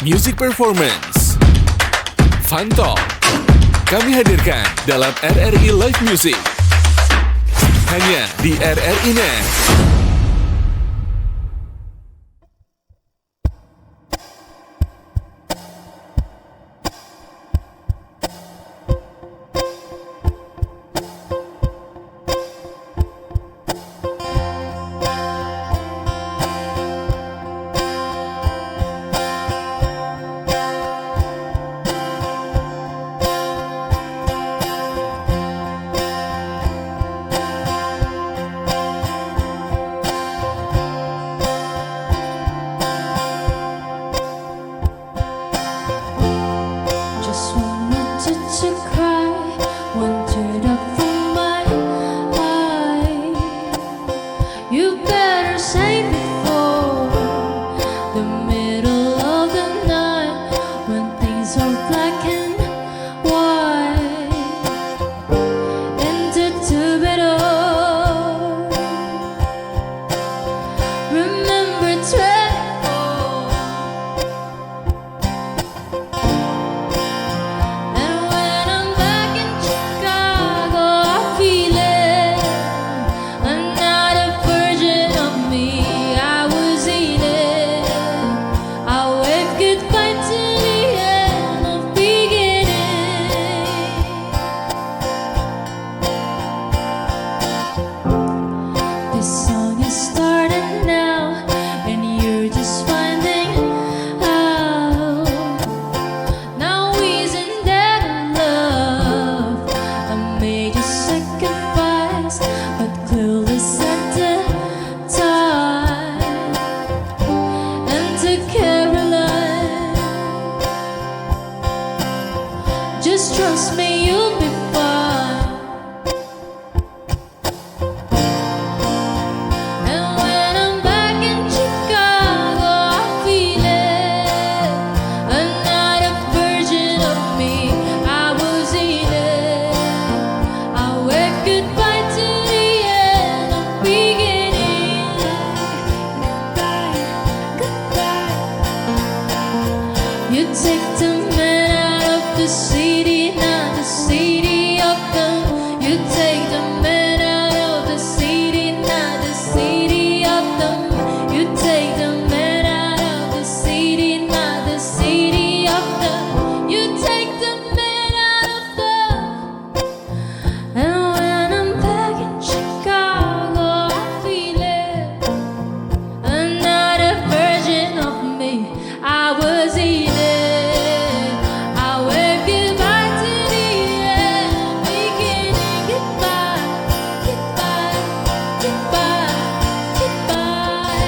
Music Performance, Fun Talk, kami hadirkan dalam RRI Live Music. Hanya di RRI Net. Just wanted to cry, wandered up from my eye. You better say before the middle of the night, when things are black and white, and to it all. Remember 24. And when I'm back in Chicago, I feel it. Another version of me, I was in it. I wave goodbye to the end of beginning. This song is starting now, and you're just finding out. Now isn't that love? I made you sacrifice, but clueless at the time. And to Caroline, just trust me, you'll be fine. And when I'm back in Chicago, I feel it. Another version of me, I was in it. I wave goodbye to the end of beginning. Goodbye, goodbye. You take the man out of the city, not the city of them. You take the man out of the city, not the city of them. You take the man out of the city, not the city of them. You take the man out of them. And when I'm back in Chicago, I feel it. Another version of me, I was in it. I wave goodbye to the end, beginning. Goodbye, goodbye, goodbye, goodbye.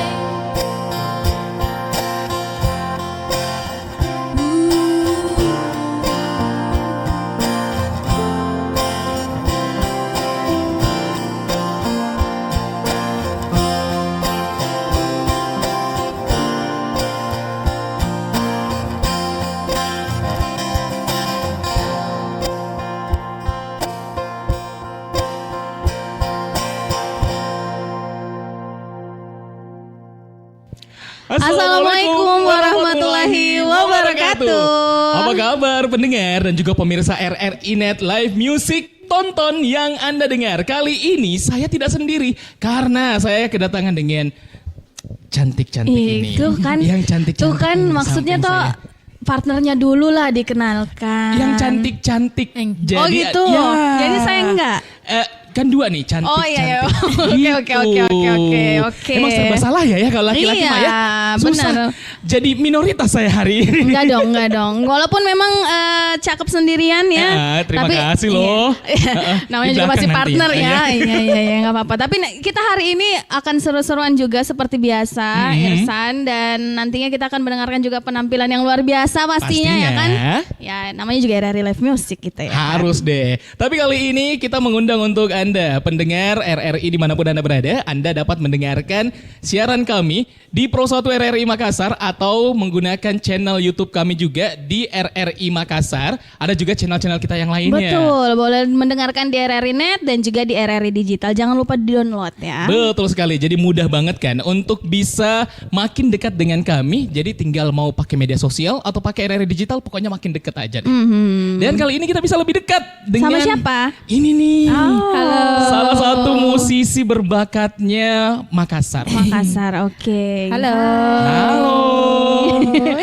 Assalamualaikum warahmatullahi wabarakatuh. Apa kabar pendengar dan juga pemirsa RRI Net Live Music? Tonton yang Anda dengar. Kali ini saya tidak sendiri karena saya kedatangan dengan cantik-cantik ini. Itu kan, Yang cantik-cantik tuh kan ini maksudnya samping toh saya. partnernya dulu lah dikenalkan. Yang cantik-cantik. Oh gitu. Jadi saya enggak. Kan dua nih cantik. Oh iya, iya. Gitu. Oke. Emang serba salah ya kalau laki-laki Iya, mah ya. Susah. benar. Jadi minoritas saya hari ini. Enggak dong. Walaupun memang cakep sendirian ya. Terima kasih loh. Iya. Namanya Di juga masih belakang nanti partner ya. ya. Iya, nggak apa-apa. Tapi kita hari ini akan seru-seruan juga seperti biasa, Irsan. Dan nantinya kita akan mendengarkan juga penampilan yang luar biasa pastinya ya kan. Ya namanya juga RRI Live Music gitu ya. Harus deh. Tapi kali ini kita mengundang untuk Anda pendengar RRI dimanapun Anda berada. Anda dapat mendengarkan siaran kami di Pro 1 RRI Makassar atau menggunakan channel YouTube kami juga di RRI Makassar. Ada juga channel-channel kita yang lainnya. Betul, boleh mendengarkan di RRI Net dan juga di RRI Digital. Jangan lupa di-download ya. Betul sekali. Jadi mudah banget kan untuk bisa makin dekat dengan kami. Jadi tinggal mau pakai media sosial atau pakai RRI Digital, pokoknya makin dekat aja deh. Dan kali ini kita bisa lebih dekat dengan Sama siapa? Ini nih. Halo. Salah satu musisi berbakatnya Makassar. Makassar, oke. Halo. Halo.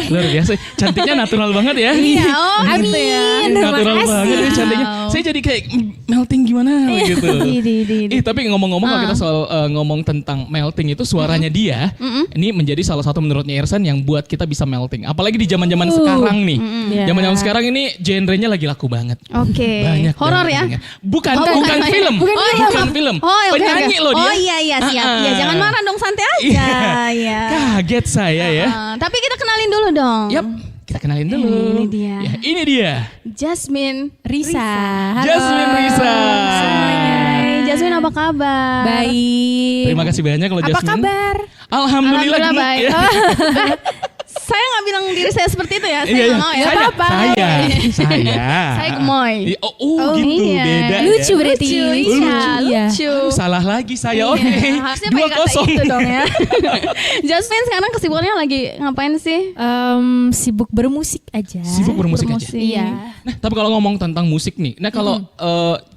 Luar biasa. Cantiknya natural banget ya. Iya, oh Amin. gitu ya. Natural banget ya cantiknya. Saya jadi kayak melting gimana gitu. Di. Tapi ngomong-ngomong kalau kita soal ngomong tentang melting itu suaranya dia ini menjadi salah satu menurutnya Ersan yang buat kita bisa melting. Apalagi di zaman-zaman sekarang nih. Yeah. Zaman-zaman sekarang ini genrenya lagi laku banget. Oke. Banyak Horor ya? banget. Bukan bukan. film. Bukan film. Oh, oke, Penyanyi oke. loh dia. Oh iya siap. Ya jangan marah dong, santai aja ya. Kaget saya ya. Tapi kita kenalin dulu dong. Yap, kita kenalin dulu. Ini dia. Ya, ini dia. Jasmine Risa. Halo. Jasmine Risa. Semuanya. Jasmine apa kabar? Baik. Terima kasih banyak kalau Apa Jasmine. kabar? Alhamdulillah gemuk baik. ya. Saya nggak bilang diri saya seperti itu ya. Saya Iya, nggak mau ya. saya, apa-apa. saya. Saya gemoy. Iya, oh, gitu, iya. beda Lucu ya. berarti. Lucu, Lucu. iya, Iya. lucu. Salah lagi saya, oke. Iya, harusnya pakai kata 2-0. itu dong ya. Jasmine sekarang kesibukannya lagi ngapain sih? Sibuk bermusik aja. Sibuk bermusik aja. Iya. Nah, tapi kalau ngomong tentang musik nih, nah kalau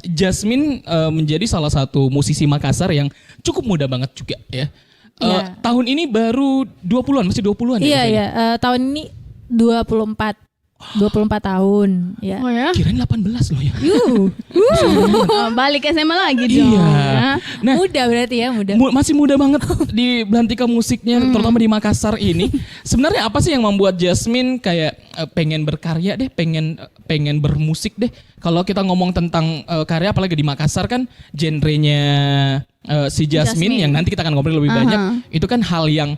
Jasmine menjadi salah satu musisi Makassar yang cukup muda banget juga ya. Iya. Tahun ini baru 20-an, masih 20-an Iya, ya? iya. Tahun ini 24 tahun. Ya. Oh ya? Kirain 18 loh ya. Balik SMA lagi dong. Iya. Nah, Muda berarti ya, muda. masih muda banget di belantika musiknya, terutama di Makassar ini. Sebenarnya apa sih yang membuat Jasmine kayak pengen berkarya deh, pengen bermusik deh? Kalau kita ngomong tentang karya, apalagi di Makassar kan genrenya si Jasmine yang nanti kita akan ngobrol lebih banyak, itu kan hal yang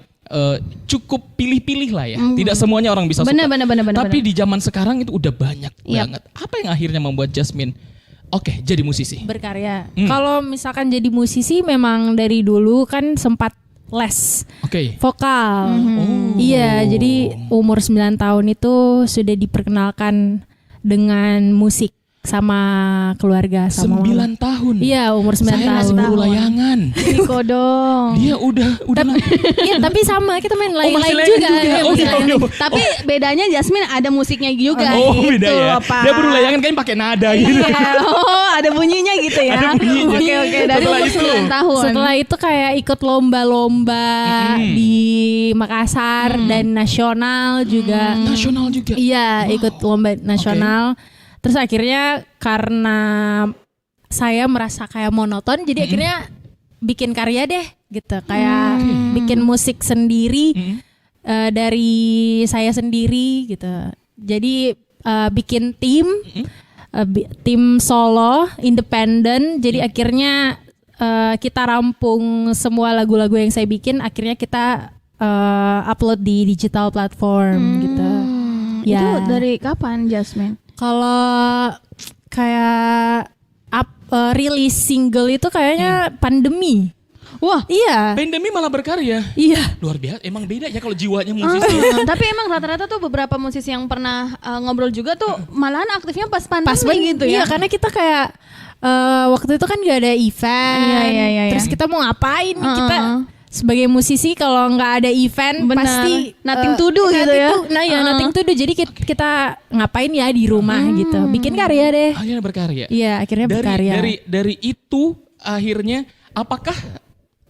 cukup pilih-pilih lah ya. Tidak semuanya orang bisa Bener, suka. bener. Tapi di zaman sekarang itu udah banyak Yap. banget. Apa yang akhirnya membuat Jasmine oke jadi musisi? Berkarya. Kalau misalkan jadi musisi memang dari dulu kan sempat les Oke. vokal. Oh. Iya, jadi umur 9 tahun itu sudah diperkenalkan dengan musik sama keluarga sama 9 mama. tahun. Iya, umur 9 Saya masih tahun. baru layangan. Iko dong. Dia udah Iya, tapi sama kita main masih lain-lain layangan juga. juga. Iya, Oh, masih iya, layangan. iya. Tapi bedanya Jasmine ada musiknya juga. Oh gitu, beda ya. apa? Dia baru layangan kayaknya pakai nada gitu. Iya. Oh, ada bunyinya gitu ya. Ada bunyinya. Oke, dari Setelah umur itu. 9 tahun. Setelah itu kayak ikut lomba-lomba di Makassar dan nasional juga. Nasional juga. Iya, ikut lomba nasional. Terus akhirnya karena saya merasa kayak monoton, jadi akhirnya bikin karya deh gitu. Kayak bikin musik sendiri dari saya sendiri gitu. Jadi bikin tim, tim solo, independen. Jadi akhirnya kita rampung semua lagu-lagu yang saya bikin. Akhirnya kita upload di digital platform gitu. Itu Ya. dari kapan Jasmine? Kalau kayak rilis single itu kayaknya pandemi. Wah, Iya. Pandemi malah berkarya. Iya. Luar biasa. Emang beda ya kalau jiwanya musisi. tapi emang rata-rata tuh beberapa musisi yang pernah ngobrol juga tuh malahan aktifnya pas pandemi Pas banget gitu Iya, ya. karena kita kayak waktu itu kan gak ada event. Iya. Terus kita mau ngapain nih kita Heeh. sebagai musisi kalau nggak ada event Benar. pasti Nothing to do gitu ya. Nothing to do. Jadi kita ngapain ya di rumah gitu. Bikin karya deh. Akhirnya berkarya. Iya, akhirnya berkarya. Dari itu akhirnya apakah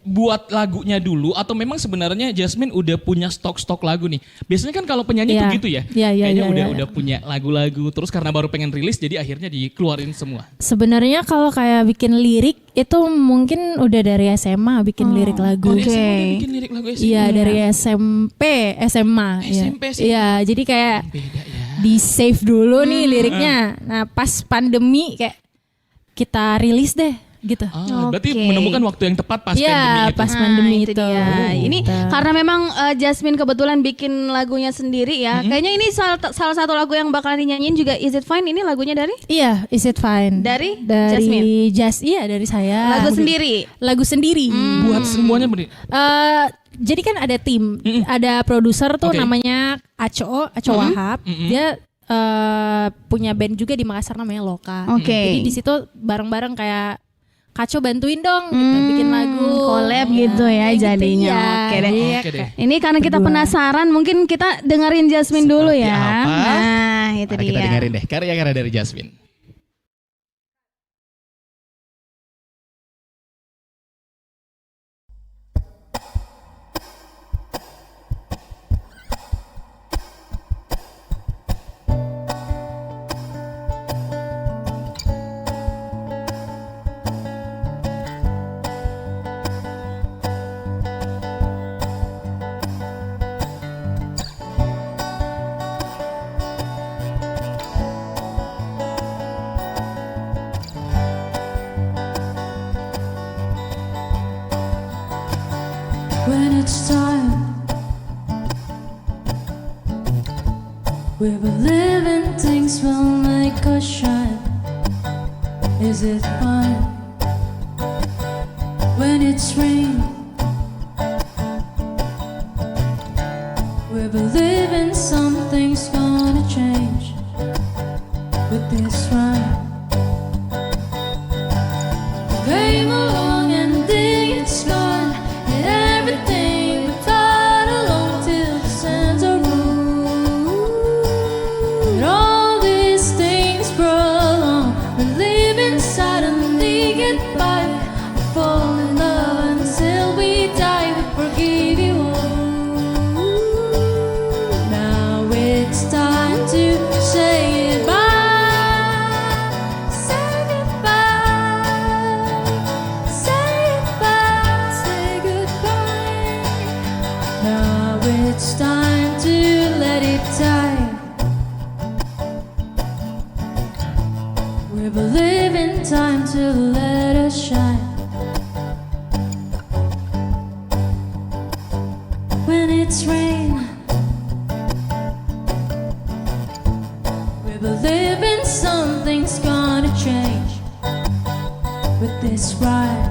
buat lagunya dulu atau memang sebenarnya Jasmine udah punya stok lagu nih? Biasanya kan kalau penyanyi Iya. tuh gitu ya. Iya, Kayaknya iya. udah punya lagu-lagu terus karena baru pengen rilis jadi akhirnya dikeluarin semua. Sebenarnya kalau kayak bikin lirik itu mungkin udah dari SMA bikin lirik lagu. Dari SMA udah bikin lirik lagu SMA. Iya, dari SMP, SMA. SMP, Iya. Iya, jadi kayak Beda ya. di save dulu nih liriknya. Nah, pas pandemi kayak kita rilis deh gitu. Berarti Oke. menemukan waktu yang tepat pas pandemi Iya, itu. pas pandemi itu itu. dia. Ini Gitu. karena memang Jasmine kebetulan bikin lagunya sendiri ya. Kayaknya ini salah satu lagu yang bakal dinyanyiin juga Is It Fine. Ini lagunya dari Iya, Is It Fine. Dari Jasmine. Iya, dari saya. lagu sendiri. Lagu sendiri. Buat semuanya beri. jadi kan ada tim, ada produser tuh namanya Aco Wahab. Dia punya band juga di Makassar namanya Loka. Jadi di situ bareng-bareng kayak Kaco bantuin dong gitu, bikin lagu collab gitu ya jadinya. Oke deh. Ini karena kita penasaran, mungkin kita dengerin Jasmine dulu ya. Apa? Nah, itu Mari dia. kita dengerin deh karya-karya dari Jasmine. When it's time, we believe in things will make us shine. Is it fine? When it's rain, we believe in something's gonna change with this rhyme. Came along and think it's gone. Everything we thought along till the center room. All these things prolong. We live inside and they get by. We fall in love until we die. We forgive you all. Now it's time to say goodbye. Say goodbye. Say goodbye. Say goodbye. Now it's time to let it die. We believe in time to let us shine. When it's rain, we believe in something's gonna change with this ride.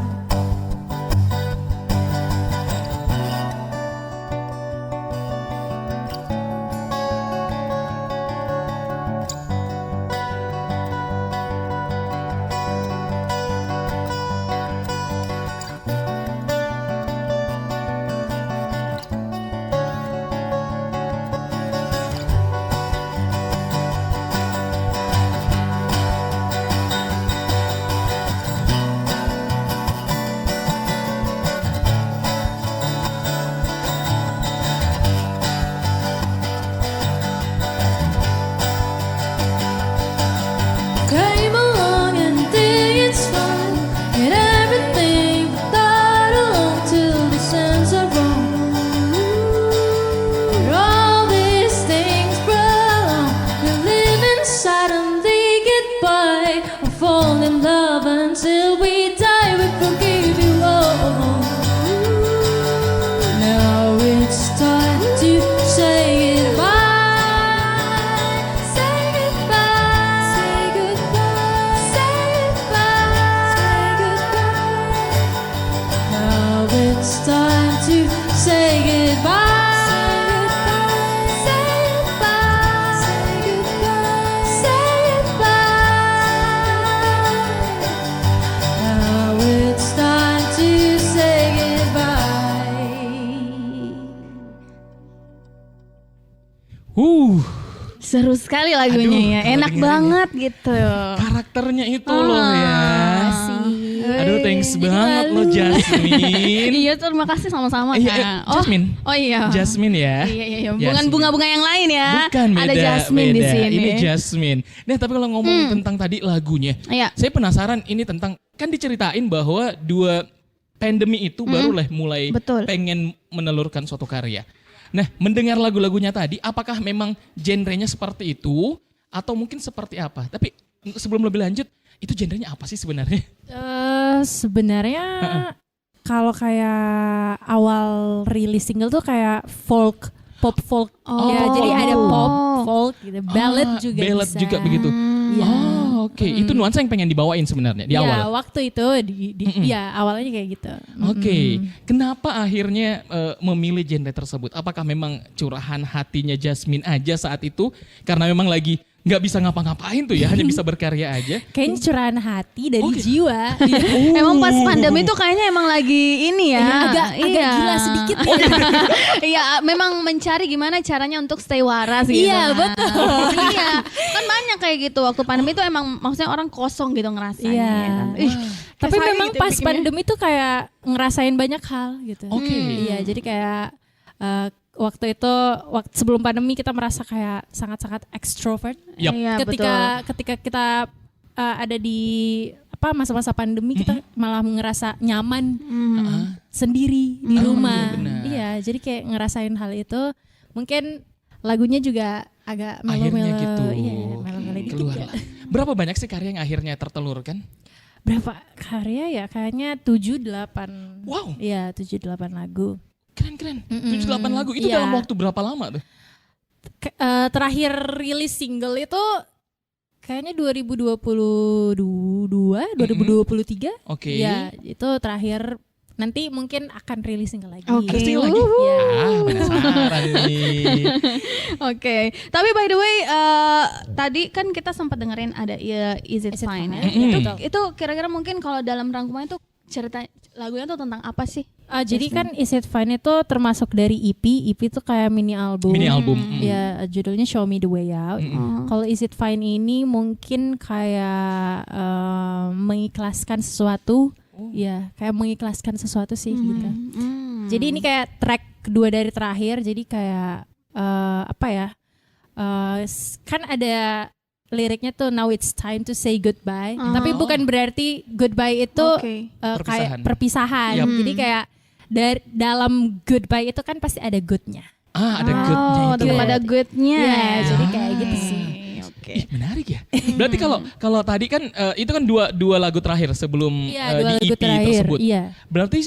Came along and think it's fun. And everything thought along till the sense of wrong. All these things prolong. We live inside and they get by. We fall in love until we die. We forgive you all. Now it's time to say goodbye. Say goodbye. Say goodbye. Say goodbye. Say goodbye. Now it's time to say goodbye. Say goodbye. Say goodbye. Say goodbye. Now it's time to say goodbye. Seru sekali lagunya ya, kalau enak dengerin banget gitu. Karakternya itu loh ya. Aduh, thanks Jadi banget malu. lo Jasmine. Iya, terima kasih sama-sama. Iya, Kak. Jasmine. Oh iya. Jasmine ya. Iya. Bukan Jasmine. bunga-bunga yang lain ya. Bukan, beda. Ada Jasmine di beda. sini. Ini Jasmine. Nah, tapi kalau ngomong tentang tadi lagunya, Iya. saya penasaran ini tentang, kan diceritain bahwa dua pandemi itu barulah mulai Betul. pengen menelurkan suatu karya. Nah, mendengar lagu-lagunya tadi, apakah memang genrenya seperti itu atau mungkin seperti apa? Tapi sebelum lebih lanjut, itu genrenya apa sih sebenarnya? Sebenarnya kalau kayak awal rilis single tuh kayak folk, pop folk. Oh. Ya, jadi ada pop, folk gitu, ballad juga Ballad bisa. juga begitu. Iya. Oh, Oke, itu nuansa yang pengen dibawain sebenarnya di Ya, awal. waktu itu ya awalnya kayak gitu. Oke, kenapa akhirnya memilih genre tersebut? Apakah memang curahan hatinya Jasmine aja saat itu? Karena memang lagi nggak bisa ngapa-ngapain tuh ya, hanya bisa berkarya aja. Kayaknya curahan hati dari jiwa. Emang pas pandemi tuh kayaknya emang lagi ini ya. Agak gila sedikit ya. Iya, memang mencari gimana caranya untuk stay waras gitu. Iya, kan. betul. Iya, kan banyak kayak gitu waktu pandemi itu emang maksudnya orang kosong gitu ngerasain. Iya. Ya kan? Ih, Tapi kayak saya memang gitu pas bikinnya. pandemi tuh kayak ngerasain banyak hal gitu. Oke. Iya, jadi kayak waktu itu sebelum pandemi kita merasa kayak sangat-sangat extrovert. Yap. Iya, Ketika kita ada di masa-masa pandemi kita malah ngerasa nyaman sendiri di rumah. benar. Iya, jadi kayak ngerasain hal itu. Mungkin lagunya juga agak Akhirnya melo-melo. gitu. Iya, melo-melo dikit Keluar ya. lah. Berapa banyak sih karya yang akhirnya tertelurkan? Berapa karya ya? Kayaknya 7-8. Wow, Iya, 7-8 lagu. keren. 7-8 lagu itu Iya. dalam waktu berapa lama tuh? Terakhir rilis single itu kayaknya 2022, 2023. Oke. Ya, itu terakhir. Nanti mungkin akan rilis single lagi. Oke. Pasti lagi. Ya. Penasaran ini. Oke, tapi by the way, tadi kan kita sempat dengerin ada Is It Fine ya. Itu kira-kira mungkin kalau dalam rangkumannya tuh cerita lagunya tuh tentang apa sih? Jadi kan Is It Fine itu termasuk dari EP. EP itu kayak mini album. Mini album. Ya, judulnya Show Me The Way Out. Kalau Is It Fine ini mungkin kayak mengikhlaskan sesuatu. Ya, kayak mengikhlaskan sesuatu sih gitu. Jadi ini kayak track kedua dari terakhir. Jadi kayak kan ada liriknya tuh Now It's Time to Say Goodbye. Tapi bukan berarti goodbye itu Oke. kayak perpisahan. Yap. Jadi kayak dalam goodbye itu kan pasti ada goodnya. Ada goodnya itu. Daripada goodnya. Ya, jadi kayak gitu sih. Ih, menarik ya. Berarti kalau tadi kan itu kan dua lagu terakhir sebelum Iya, di dua lagu EP terakhir. tersebut. Iya. Berarti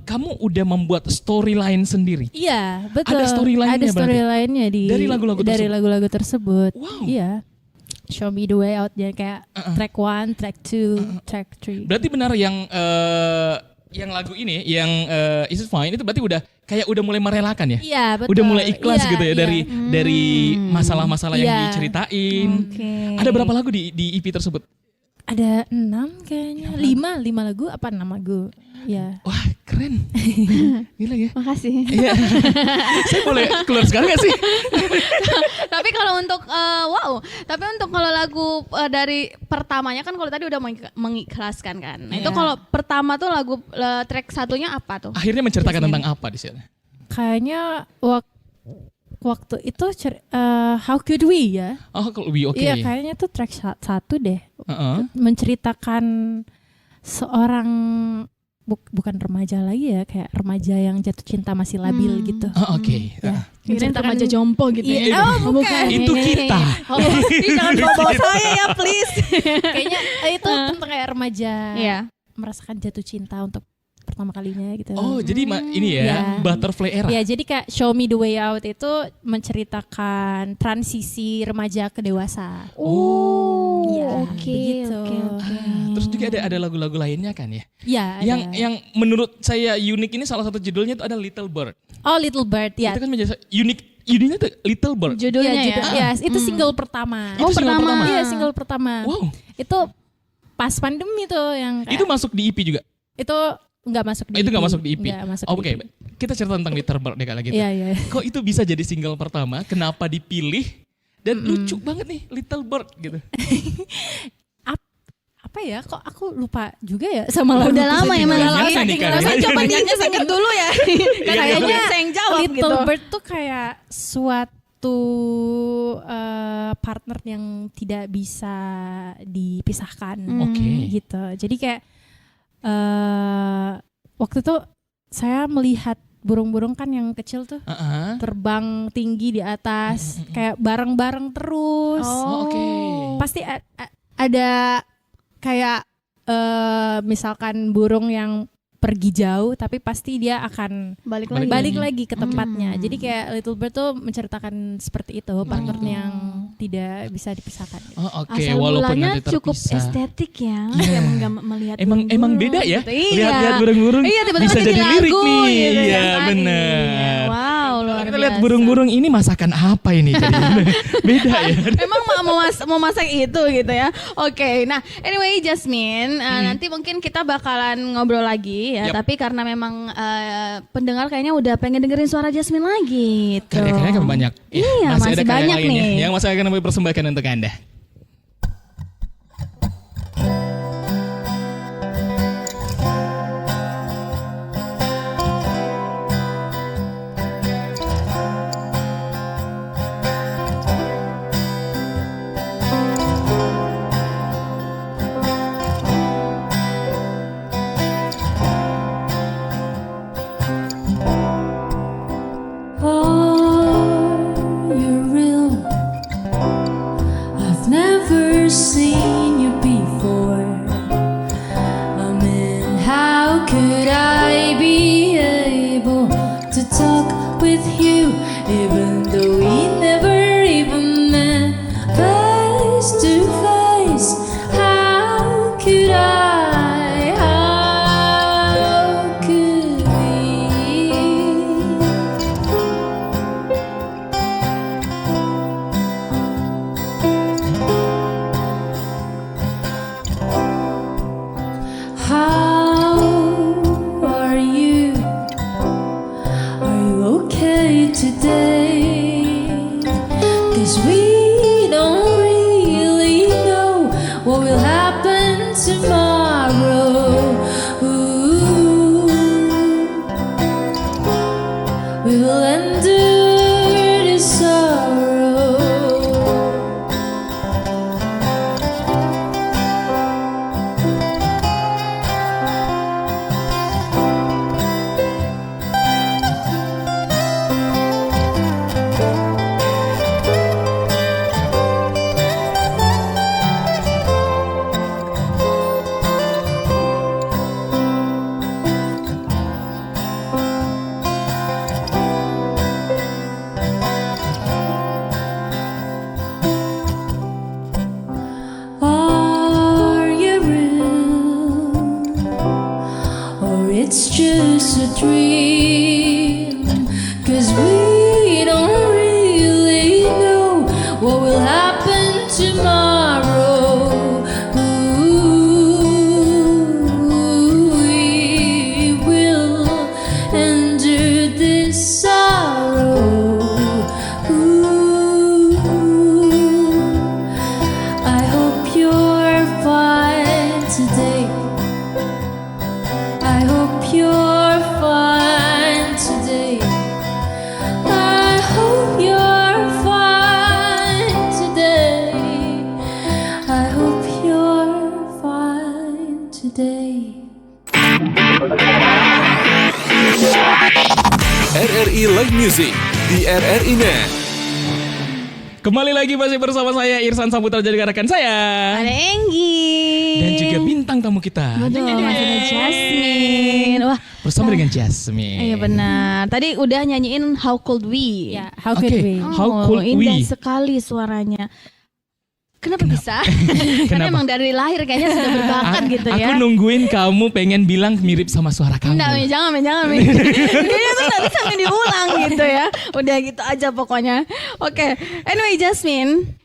kamu udah membuat storyline sendiri. Iya, betul. Ada storyline-nya Ada berarti? storyline-nya Dari lagu-lagu tersebut? lagu-lagu tersebut. Wow. Iya. Show Me The Way Out ya kayak track 1, track 2, track 3. Berarti benar yang lagu ini yang Is It Fine itu berarti udah mulai merelakan ya? Iya, betul. Udah mulai ikhlas Iya, gitu ya iya. dari masalah-masalah yang Iya. diceritain. Oke. Ada berapa lagu di EP tersebut? Ada 6 kayaknya. 5 lagu apa 6 lagu? Ya. Wah, keren. Gila ya. Makasih. Iya. Saya boleh keluar sekali gak sih? Tapi kalau untuk tapi untuk kalau lagu dari pertamanya kan kalau tadi udah mengikhlaskan kan. Nah, itu Iya. kalau pertama tuh lagu track satunya apa tuh? Akhirnya menceritakan tentang apa di sini? Kayaknya waktu itu How Could We ya? Oh, kalau oke. Iya, kayaknya tuh track 1 deh. Heeh. Menceritakan seorang bukan remaja lagi ya, kayak remaja yang jatuh cinta masih labil gitu. Oh, oke. Ya, Kirain remaja jompo gitu Iya, ya. oh, bukan. Itu kita. Oh, jangan bawa saya ya Iya. please. Kayaknya itu tentang kayak remaja Iya. merasakan jatuh cinta untuk pertama kalinya gitu. Oh, jadi ini ya, Iya. butterfly era. Ya, jadi kayak Show Me The Way Out itu menceritakan transisi remaja ke dewasa. Oh, Iya, oke, begitu. oke. Terus juga ada lagu-lagu lainnya kan ya? Ya, Yang menurut saya unik ini salah satu judulnya itu ada Little Bird. Oh, Little Bird ya. Itu kan menjadi uniknya tuh Little Bird. Judulnya ya. Ya, itu single pertama. Itu single pertama. Iya, single pertama. Wow. Itu pas pandemi tuh yang kayak, Itu masuk di EP juga? itu nggak masuk di Itu EP. nggak masuk di EP? Nggak masuk Oke, di EP. kita cerita tentang Little Bird deh kalau gitu. Iya, iya. Kok itu bisa jadi single pertama? Kenapa dipilih? Dan lucu banget nih Little Bird gitu. Apa ya? Kok aku lupa juga ya sama lagu. Udah lama ya, Udah Mas. lama Saking nih, Kak. lama, coba Iya. diinget dulu ya. Kayaknya saya yang jawab Little gitu. Bird tuh kayak suatu partner yang tidak bisa dipisahkan. Oke. Gitu. Jadi kayak waktu itu saya melihat burung-burung kan yang kecil tuh Heeh. terbang tinggi di atas, kayak bareng-bareng terus. Oh, oke. Pasti ada kayak misalkan burung yang pergi jauh, tapi pasti dia akan Balik lagi. balik lagi ke tempatnya. Jadi kayak Little Bird tuh menceritakan seperti itu, partner yang tidak bisa dipisahkan. Oh, oke, Asal walaupun mulanya nanti cukup terpisah. estetik ya, Iya. melihat Emang beda ya? gitu. Iya. Lihat-lihat burung-burung Iya, tiba-tiba bisa jadi lirik lagu, nih. gitu Iya, kan. benar. Iya. Wow, luar Kita lihat biasa. burung-burung ini masakan apa ini? Jadi beda ya. Emang mau masak itu gitu ya. Oke, nah anyway Jasmine, nanti mungkin kita bakalan ngobrol lagi ya. Yap. Tapi karena memang pendengar kayaknya udah pengen dengerin suara Jasmine lagi gitu. Karya-karya kan banyak. Iya, masih ada karya banyak lainnya nih. yang masih akan kami persembahkan untuk Anda. Are you real? I've never seen you before. I mean, how could I be able to talk with you even though we never even met face to face? How could I? How could we? How are you? Are you okay today? 'Cause we don't really know what will happen tomorrow. Ooh. We will endure this sorrow. Are you real? Or it's just a dream? 'Cause we don't really know what will happen tomorrow. Ooh, we will endure this sorrow. Ooh, I hope you're fine today. I hope you're fine today. I hope you're fine today. I hope you're fine today. RRI Live Music di RRI Net. Kembali lagi masih bersama saya Irsan Saputra jadi rekan saya. Ada Enggi. Dan juga bintang tamu kita. Betul, masih ada Jasmine. Wah, Bersama dengan Jasmine. iya benar. Tadi udah nyanyiin How Could We. Ya, how Oke. could we? How could indah we? sekali suaranya. Kenapa bisa? Karena Kenapa? emang dari lahir kayaknya sudah berbakat gitu ya. Aku nungguin kamu pengen bilang mirip sama suara kamu. Enggak, Mi, jangan, Mi, jangan, Mi. Kayaknya tuh gak bisa Mi diulang gitu ya. Udah gitu aja pokoknya. Oke, anyway Jasmine.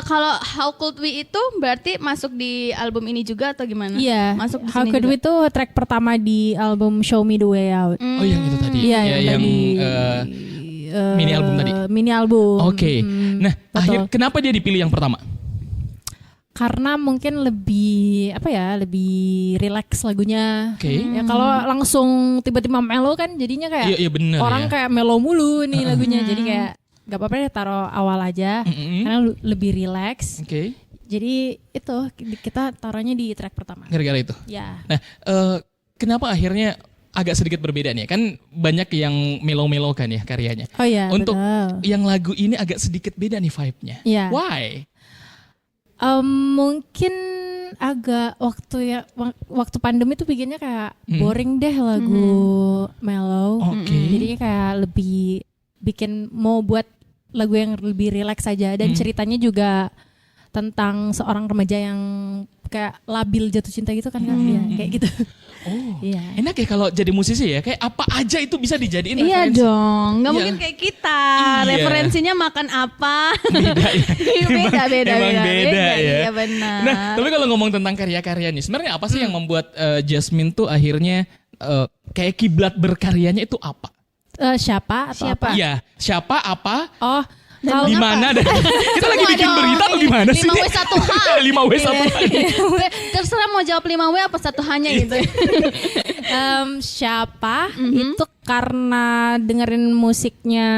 Kalau How Could We itu berarti masuk di album ini juga atau gimana? Iya, Masuk di How sini Could juga. We itu track pertama di album Show Me The Way Out. Oh yang itu tadi. Iya, Ya, yang tadi, mini album tadi. Mini album. Oke. Nah, betul. kenapa dia dipilih yang pertama? Karena mungkin lebih apa ya, lebih relax lagunya. Oke. Ya kalau langsung tiba-tiba melo kan jadinya kayak Iya benar. orang kayak melo mulu nih lagunya. Jadi kayak gak apa-apa deh taruh awal aja. Karena lebih relax. Oke. Jadi itu kita taruhnya di track pertama. Gara-gara itu. Ya. Nah, kenapa akhirnya agak sedikit berbeda nih? Kan banyak yang melo-melo kan ya karyanya. Oh iya, Untuk betul. yang lagu ini agak sedikit beda nih vibe-nya. Iya. Why? Mungkin agak waktu pandemi tuh bikinnya kayak boring deh lagu mellow. Oke. Jadinya kayak lebih bikin mau buat lagu yang lebih rileks saja dan ceritanya juga tentang seorang remaja yang kayak labil jatuh cinta gitu kan ya, kayak gitu. Oh, Iya. enak ya kalau jadi musisi ya, kayak apa aja itu bisa dijadiin Iya referensi. dong, nggak Iya. mungkin kayak kita. Iya. Referensinya makan apa? Beda ya. beda, beda ya. Iya benar. Nah, tapi kalau ngomong tentang karya-karya nih, sebenarnya apa sih yang membuat Jasmine tuh akhirnya kayak kiblat berkaryanya itu apa? Siapa atau Siapa? apa? Iya, siapa, apa, Oh, Dan kalau di mana dan kita lagi bikin berita atau gimana sih? 5W1H. 5W1H. Terserah mau jawab 5W apa 1H-nya gitu. siapa itu karena dengerin musiknya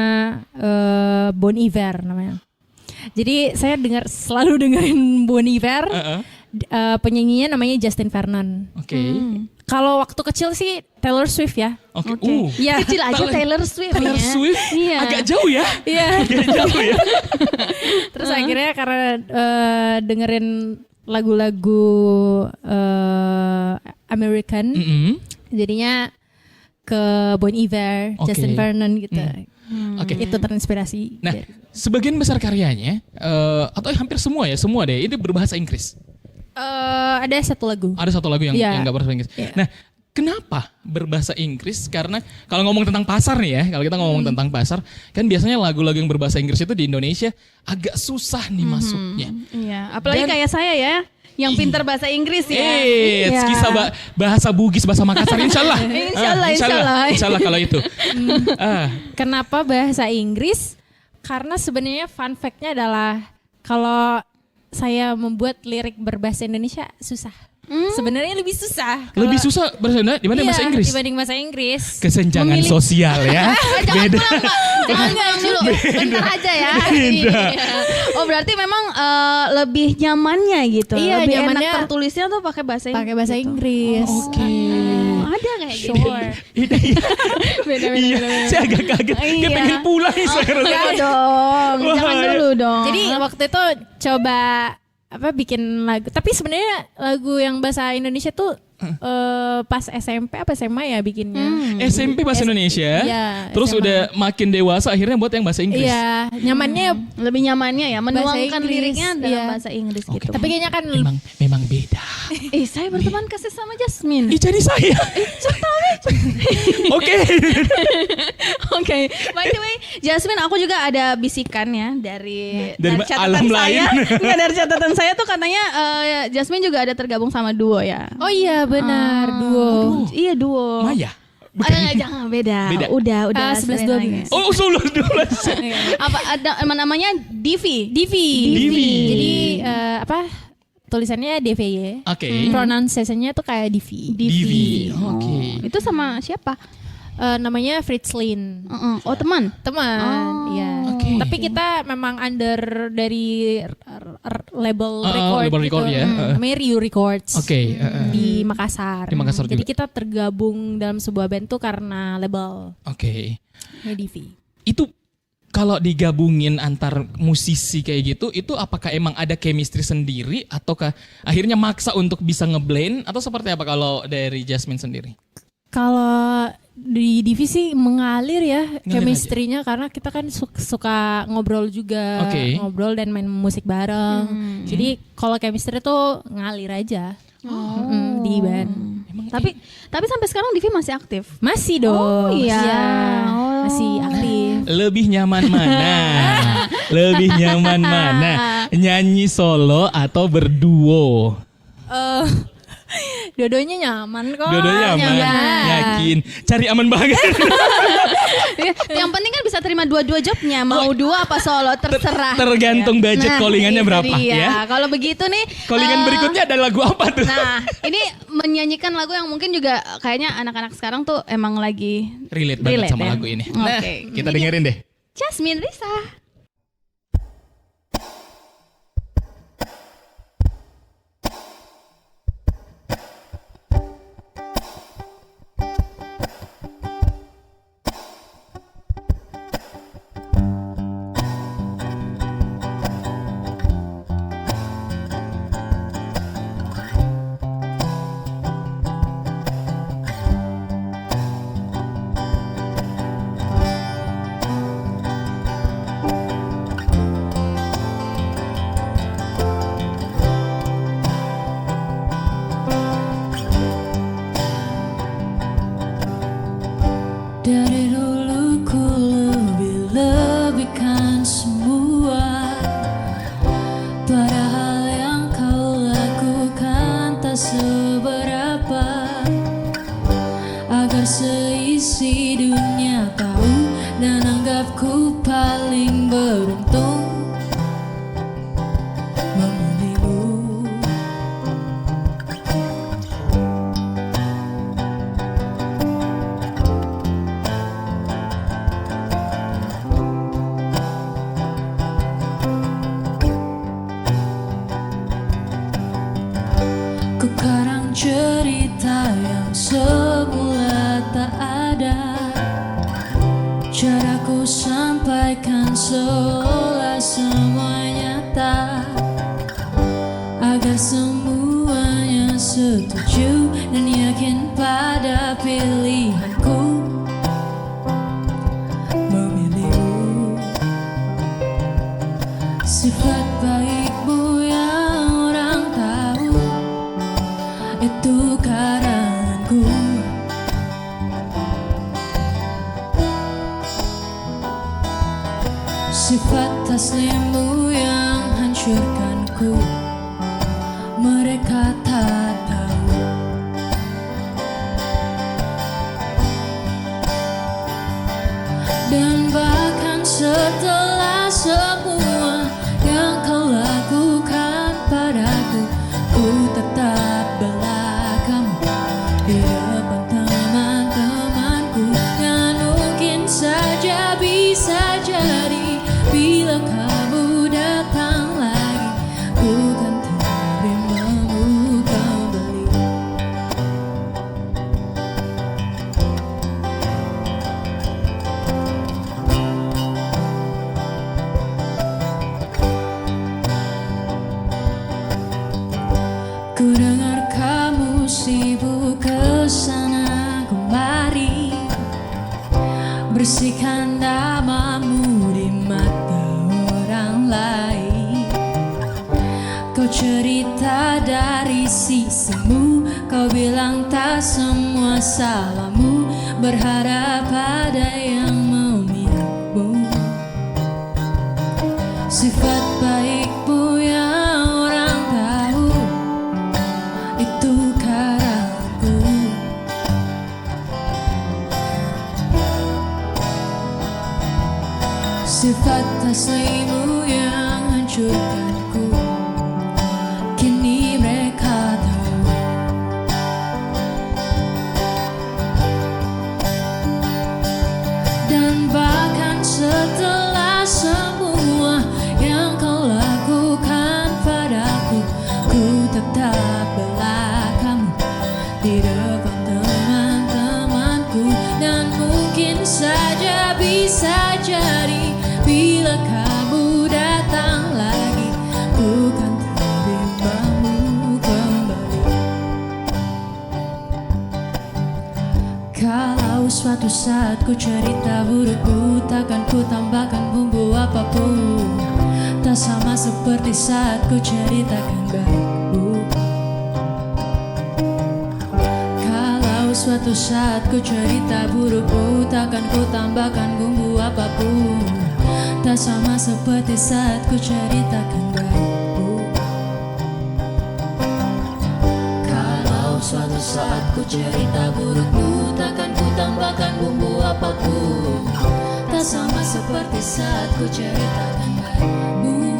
Bon Iver namanya. Jadi saya selalu dengerin Bon Iver. Penyanyinya namanya Justin Vernon. Oke. Kalau waktu kecil sih Taylor Swift ya. Oke. Iya. Kecil aja Taylor Swift. Taylor ya. Swift Iya. agak jauh ya. Iya. Agak jauh ya. Terus akhirnya karena dengerin lagu-lagu American, jadinya ke Bon Iver, Oke. Justin Vernon gitu. Oke. Itu terinspirasi. Nah, sebagian besar karyanya atau hampir semua deh ini berbahasa Inggris. Ada satu lagu. Ada satu lagu yang Iya. nggak berbahasa Inggris. Iya. Nah, kenapa berbahasa Inggris? Karena kalau ngomong tentang pasar nih ya, kalau kita ngomong tentang pasar, kan biasanya lagu-lagu yang berbahasa Inggris itu di Indonesia agak susah nih masuknya. Iya, apalagi Dan- kayak saya ya, yang pintar bahasa Inggris ya. Iya. Kisah bahasa Bugis, bahasa Makassar, insyaallah. Insyaallah kalau itu. Kenapa bahasa Inggris? Karena sebenarnya fun fact-nya adalah kalau saya membuat lirik berbahasa Indonesia susah. Sebenarnya lebih susah. Lebih susah bahasa dibanding bahasa Inggris. Dibanding bahasa Inggris. Kesenjangan Memilih- sosial ya. Jangan Beda. pulang Pak, jangan pulang dulu, bentar aja ya. Beda. Iya. Oh berarti memang lebih nyamannya gitu. Iya, lebih nyamannya enak tertulisnya tuh pakai bahasa Inggris. Pakai bahasa gitu. Inggris. Oke. Ada kayak gitu. Sure. Iya, saya agak kaget. Dia Iya. pengen pulang sekarang. Jangan dong, jangan Wah, dulu dong. Jadi waktu itu coba bikin lagu. Tapi sebenarnya lagu yang bahasa Indonesia tuh pas SMP apa SMA ya bikinnya. SMP bahasa Indonesia. Iya, Terus SMA. udah makin dewasa akhirnya buat yang bahasa Inggris. Iya, nyamannya. lebih nyamannya ya menuangkan Inggris, liriknya dalam iya. bahasa Inggris gitu. Tapi kayaknya kan Memang beda. Saya berteman kasih sama Jasmine. Ih, jadi saya. Oke. Oke, by the way, Jasmine, aku juga ada bisikan ya dari alam lain. Nggak, dari catatan saya tuh katanya Jasmine juga ada tergabung sama duo ya. Oh iya benar, duo. Iya duo. Maya. Jangan beda. Beda. Udah 11-12. Oh, 11. Apa ada namanya Divi? Divi. Jadi tulisannya DVY. Oke. Pronunciation-nya tuh kayak Divi. Divi. Oke. Itu sama siapa? Namanya Fritzlin. Oh teman. Teman, iya. Oke. Tapi kita memang under dari label record label gitu. record ya. Namanya Rio Records. Oke. Di Makassar. Di Makassar Jadi juga. kita tergabung dalam sebuah band tuh karena label Oke. Divi. Itu kalau digabungin antar musisi kayak gitu, itu apakah emang ada chemistry sendiri ataukah akhirnya maksa untuk bisa ngeblend atau seperti apa kalau dari Jasmine sendiri? Kalau di divisi mengalir ya Ngalir chemistry-nya karena kita kan suka ngobrol juga, Oke. ngobrol dan main musik bareng. Jadi kalau chemistry tuh ngalir aja di band. Tapi sampai sekarang Divi masih aktif. Masih dong. Oh, iya. Oh. Masih aktif. Lebih nyaman mana? Lebih nyaman mana? Nyanyi solo atau berduo? Dua-duanya nyaman kok. Dua-duanya aman, yakin. Cari aman banget. Yang penting kan bisa terima dua-dua jobnya. Mau dua apa solo terserah. Tergantung budget Nah, callingannya itu berapa dia. ya. Kalau begitu nih. Callingan berikutnya ada lagu apa tuh? Nah, ini menyanyikan lagu yang mungkin juga kayaknya anak-anak sekarang tuh emang lagi Relate banget sama ya? lagu ini. Nah, Oke. kita dengerin deh. Jasmine Risa. karang cerita yang semula tak ada. Caraku sampaikan seolah semuanya nyata, agar semuanya setuju dan yakin pada pilihanku memilihmu. Sifat baikmu yang orang tahu, itu karanganku. Sifat taslimmu yang hancurkanku, mereka tak tahu. Dan bahkan setelah semua yang kau lakukan padaku, ku tetap bela kamu di depan teman-temanku. Dan mungkin saja bisa jadi bila kamu datang lagi, ku kan terimamu kembali. Ku dengar kamu sibuk kesana kemari, bersihkan namamu di mata orang lain. Kau cerita dari sisimu, kau bilang tak semua salahmu, berharap ada yang memihakmu. Sifat baikmu yang orang tahu, itu karanganku. Sifat taslimmu yang hancurkanku, kini mereka tahu. Dan bahkan setelah semua yang kau lakukan padaku, ku tetap bela kamu di depan teman-temanku. Dan mungkin saja bisa jadi bila kamu datang lagi, ku kan terimamu kembali. Kalau suatu saat ku cerita burukku, takkan ku tambahkan bumbu apapun. Tak sama seperti saat ku ceritakan baikmu. Kalau suatu saat ku cerita burukku, takkan ku tambahkan bumbu apapun. Tak sama seperti saat ku ceritakan baikmu. Kalau suatu saat ku cerita burukku, takkan ku tambahkan bumbu apapun. Tak sama seperti saat ku ceritakan baikmu.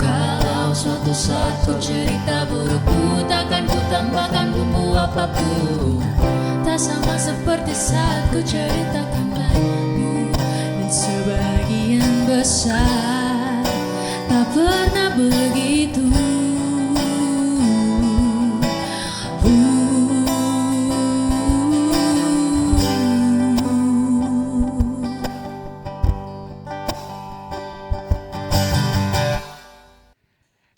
Kalau suatu saat ku cerita burukku, takkan ku tambahkan bumbu apapun. Tak sama seperti saat ku ceritakan baikmu. Dan sebagian besar tak pernah begitu.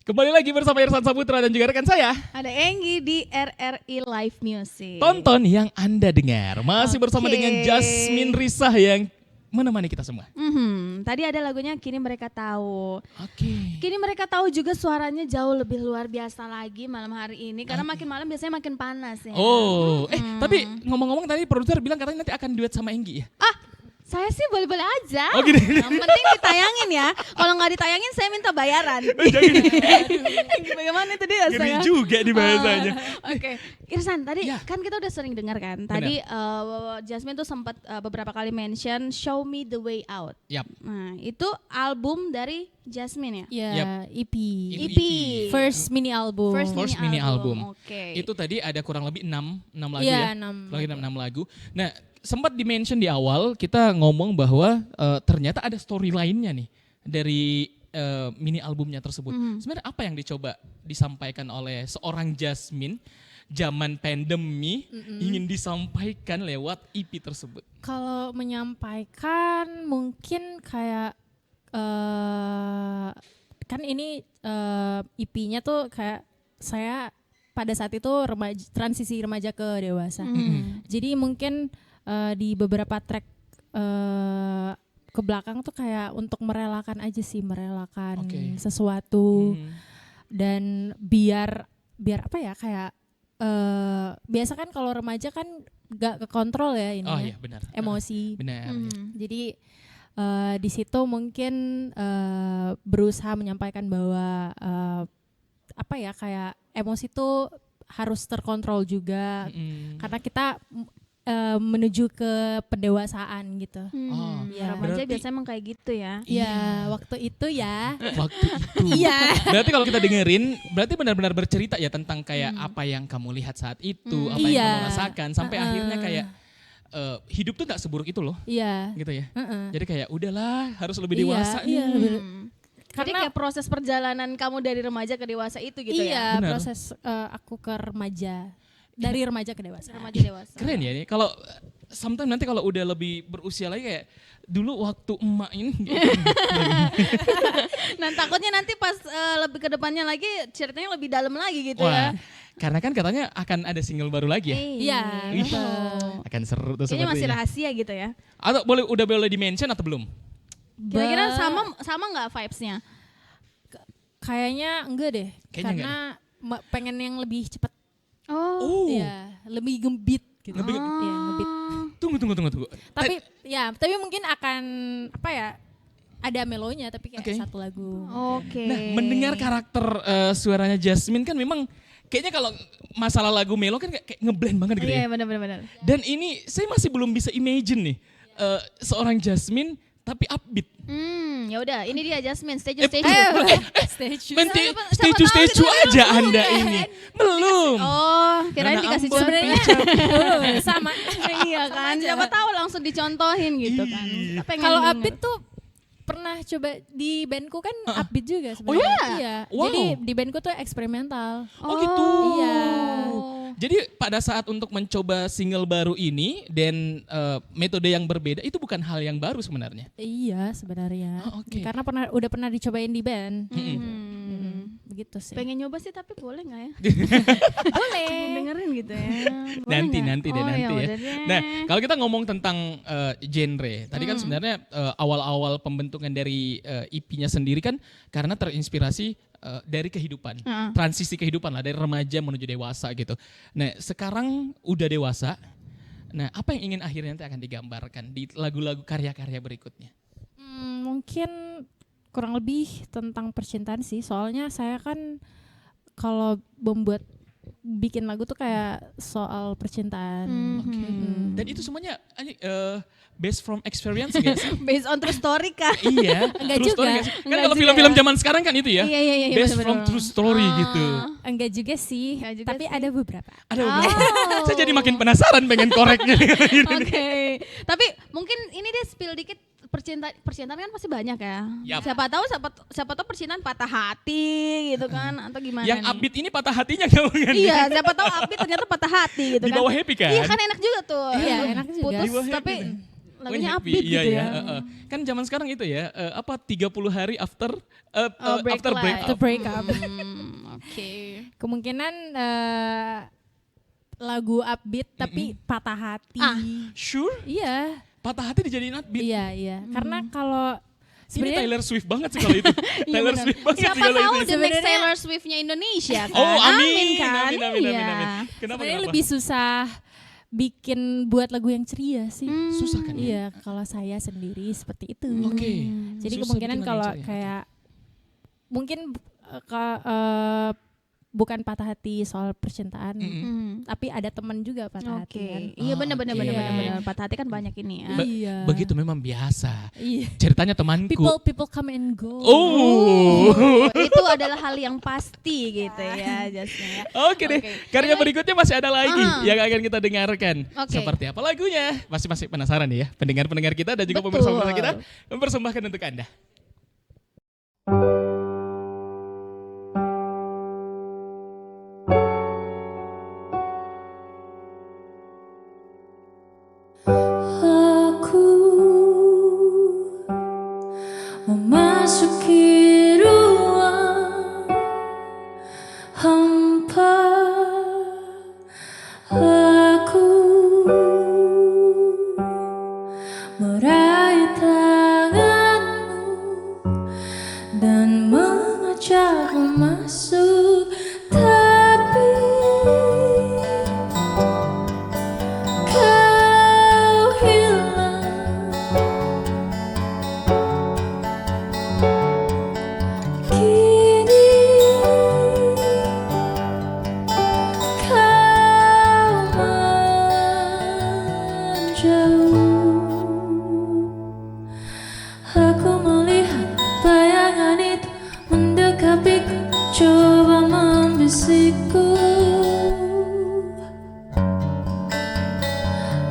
Kembali lagi bersama Irsan Saputra dan juga rekan saya. Ada Enggi di RRI Live Music. Tonton yang Anda dengar. Masih bersama Oke. dengan Jasmine Risah yang menemani kita semua. Tadi ada lagunya Kini Mereka Tahu. Oke. Kini mereka tahu juga suaranya jauh lebih luar biasa lagi malam hari ini. Karena makin malam biasanya makin panas ya. Oh, tapi ngomong-ngomong tadi produser bilang katanya nanti akan duet sama Enggi ya? Saya sih boleh-boleh aja. Oh, gini. Yang penting ditayangin ya. Kalau nggak ditayangin saya minta bayaran. Bagaimana itu dia? Ngeri juga di bahasanya. Oke, Irsan tadi Ya. kan kita udah sering dengar kan. Tadi Jasmine tuh sempat beberapa kali mention Show Me the Way Out. Yap. Nah itu album dari Jasmine ya. Ya, Yap. EP. Itu EP. First mini album. First mini album. Oke. Itu tadi ada kurang lebih 6 lagu ya. Iya, 6. Lagi 6 lagu. Nah, sempat di-mention di awal kita ngomong bahwa ternyata ada story lainnya nih dari mini albumnya tersebut. Sebenarnya apa yang dicoba disampaikan oleh seorang Jasmine zaman pandemi ingin disampaikan lewat EP tersebut? Kalau menyampaikan mungkin kayak kan ini EP-nya tuh kayak saya pada saat itu transisi remaja ke dewasa. Jadi mungkin di beberapa track ke belakang tuh kayak untuk merelakan aja sih, merelakan sesuatu dan biar apa ya, kayak biasa kan kalau remaja kan gak kekontrol ya ini. Oh iya benar. Emosi. Benar. Jadi di situ mungkin berusaha menyampaikan bahwa apa ya, kayak emosi tuh harus terkontrol juga karena kita menuju ke pendewasaan gitu. Ya, remaja biasanya emang kayak gitu ya. Iya, waktu itu ya. Waktu itu. Iya. Berarti kalau kita dengerin, berarti benar-benar bercerita ya tentang kayak apa yang kamu lihat saat itu, apa yang kamu rasakan, sampai akhirnya kayak hidup tuh gak seburuk itu loh. Iya. Gitu ya. Jadi kayak udahlah, harus lebih dewasa. Iya. Jadi kayak proses perjalanan kamu dari remaja ke dewasa itu gitu ya? Iya, proses aku ke remaja. Dari remaja ke dewasa. Remaja dewasa. Keren ya ini. Kalau sometimes nanti kalau udah lebih berusia lagi kayak dulu waktu emak ini. Nah takutnya nanti pas lebih ke depannya lagi ceritanya lebih dalam lagi gitu Wah, ya. karena kan katanya akan ada single baru lagi ya. Iya, betul. Akan seru tuh Ini masih sepertinya. rahasia gitu ya. Atau udah boleh di-mention atau belum? Kira-kira sama nggak vibes-nya? Kayaknya enggak deh. Kayaknya karena pengen yang lebih cepat. Oh. Iya, lebih ngebeat gitu. Iya, ngebeat. Tunggu. Tapi mungkin akan apa ya? Ada melonya tapi kayak satu lagu. Oke. Nah, mendengar karakter suaranya Jasmine kan memang kayaknya kalau masalah lagu melo kan kayak ngeblend banget gitu ya. Iya benar. Dan ini saya masih belum bisa imagine nih seorang Jasmine tapi upbeat. Ya udah, ini dia Jasmine stage. Statue aja Anda ini. Belum. Oh, kirain Nana dikasih Ambon. sebenarnya. Sama. Iya kan, siapa tahu langsung dicontohin gitu kan. Kita pengen Kalau denger. upbeat tuh pernah coba di bandku kan upbeat juga Oh sebenarnya. iya? Iya. Wow. Jadi di bandku tuh eksperimental. Oh gitu. Iya. Jadi pada saat untuk mencoba single baru ini dan metode yang berbeda itu bukan hal yang baru sebenarnya. Iya sebenarnya. Oh, oke. Karena udah pernah dicobain di band. Begitu sih. Pengen nyoba sih tapi boleh nggak ya? Boleh. Dengerin gitu ya. Boleh Nanti nggak? nanti deh Oh, nanti ya. udah deh. Nah, kalau kita ngomong tentang genre, tadi kan sebenarnya awal-awal pembentukan dari EP-nya sendiri kan karena terinspirasi dari kehidupan, transisi kehidupan lah dari remaja menuju dewasa gitu. Nah, sekarang udah dewasa. Nah, apa yang ingin akhirnya nanti akan digambarkan di lagu-lagu karya-karya berikutnya? Mungkin kurang lebih tentang percintaan sih. Soalnya saya kan kalau bikin lagu tuh kayak soal percintaan. Dan itu semuanya based from experience nggak sih? Based on true story kan? Iya, Enggak true story juga. nggak sih? Kan Enggak kalau juga. film-film zaman sekarang kan itu ya, Iya, based bener-bener. from true story gitu. Enggak juga sih, Enggak juga tapi sih. ada beberapa. Ada beberapa. Saya jadi makin penasaran pengen koreknya. Oke. Tapi mungkin ini deh spill dikit percintaan kan pasti banyak ya. Yap. Siapa tahu percintaan patah hati gitu kan atau gimana Yang nih? upbeat ini patah hatinya nggak mungkin? Iya, siapa tahu upbeat ternyata patah hati gitu Di kan. bawah happy kan? Iya kan enak juga tuh. Iya, enak juga. Putus Di bawah happy tapi kan? lagunya When upbeat iya, gitu iya, ya. Kan zaman sekarang itu ya, 30 hari after Break after life. break The breakup. Oke. Kemungkinan lagu upbeat tapi patah hati. Sure, Iya, patah hati dijadiin upbeat. iya. Karena kalau Ini sebenarnya Taylor Swift banget sih kalau itu. Taylor benar. Swift banget Siapa sih kalau tahu itu. the next Taylor Swift-nya Indonesia kan. Oh, amin, kan. amin. Iya. Kenapa? sebenarnya lebih susah bikin buat lagu yang ceria sih. susah kan ya? Iya, kalau saya sendiri seperti itu. Oke. Jadi Susah kemungkinan bikin lagu kalau yang ceria. kayak mungkin bukan patah hati soal percintaan, tapi ada teman juga patah hati. Oke. Kan? Iya benar. Iya. Patah hati kan banyak ini ya. Iya. Begitu memang biasa. Iya. Ceritanya temanku. People come and go. Oh. Itu adalah hal yang pasti gitu ya Jasmine ya. Oke deh, karya berikutnya masih ada lagi yang akan kita dengarkan. Oke. Seperti apa lagunya? Masih penasaran ya, pendengar-pendengar kita dan juga Betul. pemirsa-pemirsa kita mempersembahkan untuk Anda. Aku melihat bayangan itu mendekapiku, coba membisikku.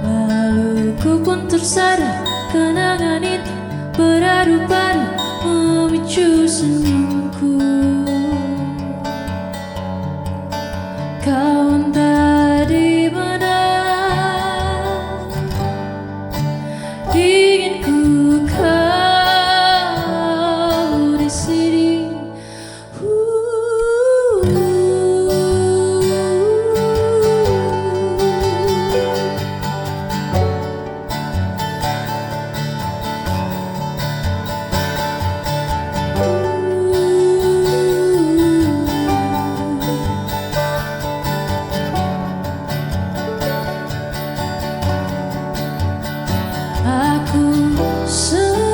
Lalu ku pun tersadar, kenangan itu beradu-padu memicu senyumku. Kau entah di mana, ingin ku kau di sini. Aku sendiri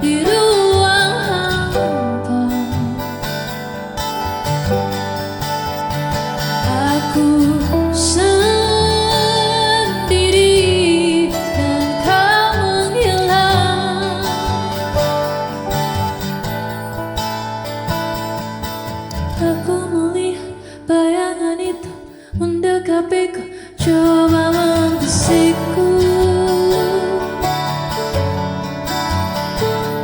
di ruang hampa. Aku sendiri dan kau menghilang. Aku melihat bayangan itu mendekapiku, coba membisikku.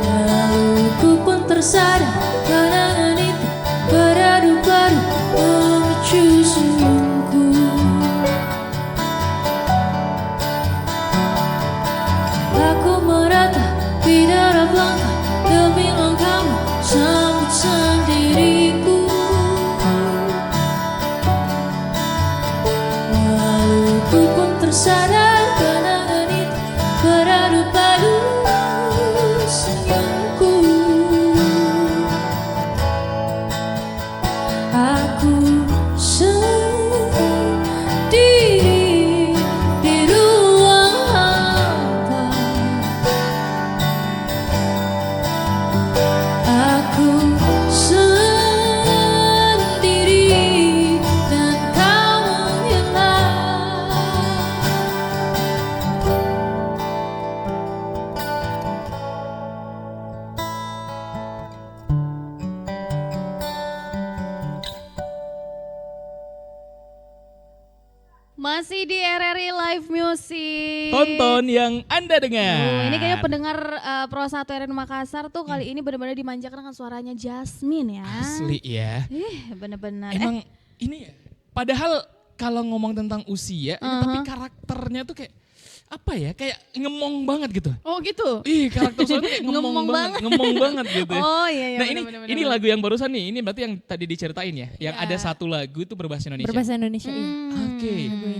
Lalu ku pun tersadar, kenangan itu beradu-padu memicu senyumku. Aku meratapi derap langkah demi langkahmu, sambut sendiriku. Lalu ku pun tersadar, kenangan itu beradu-padu senyumku. Aku sendiri di ruang hampa. Aku sendiri dan kau menghilang. Masih di RRI Live Music. Tonton yang Anda dengar. Ini kayaknya pendengar Pro 1 RRI Makassar tuh kali ini benar-benar dimanjakan dengan suaranya Jasmine ya. Asli ya. Bener-bener. Emang ini ya. Padahal kalau ngomong tentang usia, ini tapi karakternya tuh kayak apa ya? Kayak ngemong banget gitu. Oh gitu. Ih, karakter suaranya kayak ngemong banget, ngemong banget gitu. Oh iya. Nah bener-bener. ini lagu yang barusan nih, ini berarti yang tadi diceritain ya, yang ada satu lagu itu berbahasa Indonesia. Berbahasa Indonesia, iya. Oke,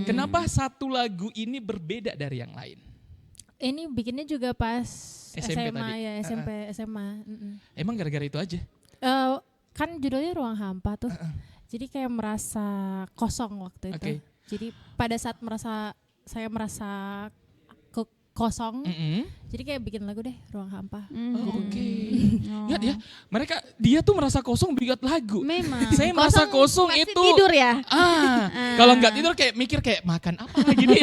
kenapa satu lagu ini berbeda dari yang lain? Ini bikinnya juga pas SMP SMA tadi. ya, SMP, SMA. Emang gara-gara itu aja? Kan judulnya Ruang Hampa tuh. Jadi kayak merasa kosong waktu itu. Oke. Jadi pada saat saya merasa kosong, jadi kayak bikin lagu deh Ruang Hampa. Oh, oke. Lihat ya, dia tuh merasa kosong bikin lagu. Memang. Saya merasa kosong pasti itu tidur ya. Kalau nggak tidur kayak mikir kayak makan apa lagi nih.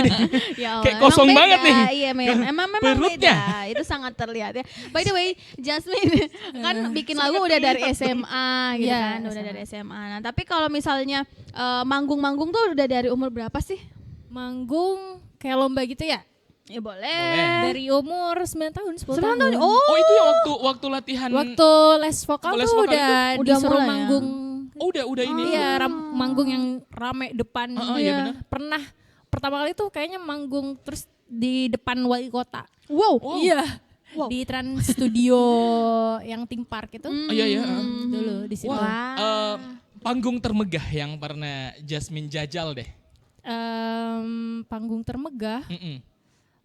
Ya Allah, Kayak kosong emang banget beda. nih. Iya, memang Perutnya. beda. Itu sangat terlihat ya. By the way, Jasmine kan bikin lagu udah dari SMA gitu Iya, kan, udah dari SMA. Nah, tapi kalau misalnya manggung-manggung tuh udah dari umur berapa sih? Manggung kayak lomba gitu ya? Ya boleh. Dari umur 9 tahun, 10 tahun. Oh itu ya waktu latihan. Waktu les vokal Les tuh vokal udah udah disuruh mulai ya? manggung. Oh udah ini. Iya, manggung yang rame depan. iya benar. Pernah pertama kali tuh kayaknya manggung terus di depan wali kota. Wow. Iya. Di Trans Studio yang Theme Park itu. Iya. Dulu di situ. Wah. Panggung termegah yang pernah Jasmine jajal deh. Panggung termegah. Mm-mm.